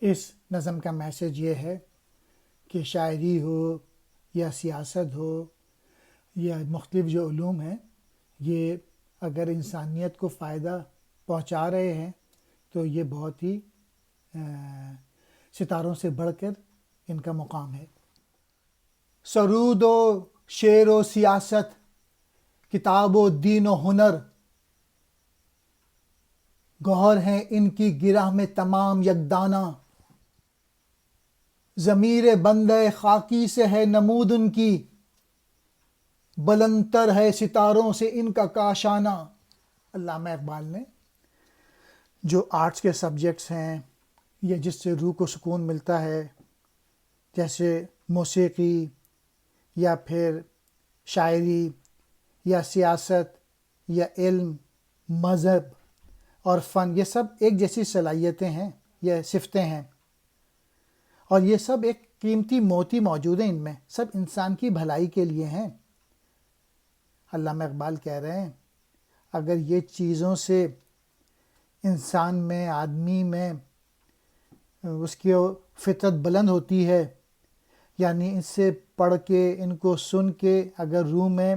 اس نظم کا میسج یہ ہے کہ شاعری ہو یا سیاست ہو یا مختلف جو علوم ہیں، یہ اگر انسانیت کو فائدہ پہنچا رہے ہیں تو یہ بہت ہی ستاروں سے بڑھ کر ان کا مقام ہے۔ سرود و شعر و سیاست، کتاب و دین و ہنر، گوہر ہیں ان کی گرہ میں تمام یکدانہ۔ ضمیر بندہ خاکی سے ہے نمود ان کی، بلند تر ہے ستاروں سے ان کا کاشانہ۔ علامہ اقبال نے جو آرٹس کے سبجیکٹس ہیں یا جس سے روح کو سکون ملتا ہے، جیسے موسیقی یا پھر شاعری یا سیاست یا علم، مذہب اور فن، یہ سب ایک جیسی صلاحیتیں ہیں یا صفتیں ہیں، اور یہ سب ایک قیمتی موتی موجود ہیں، ان میں سب انسان کی بھلائی کے لیے ہیں۔ علامہ اقبال کہہ رہے ہیں اگر یہ چیزوں سے انسان میں، آدمی میں اس کی فطرت بلند ہوتی ہے، یعنی اس سے پڑھ کے، ان کو سن کے اگر روح میں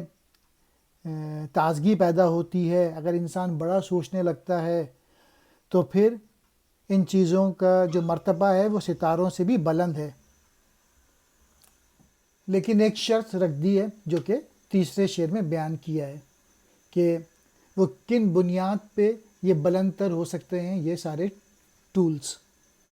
تازگی پیدا ہوتی ہے، اگر انسان بڑا سوچنے لگتا ہے، تو پھر ان چیزوں کا جو مرتبہ ہے وہ ستاروں سے بھی بلند ہے۔ لیکن ایک شرط رکھ دی ہے جو کہ تیسرے شعر میں بیان کیا ہے کہ وہ کن بنیاد پہ یہ بلند تر ہو سکتے ہیں یہ سارے ٹولز۔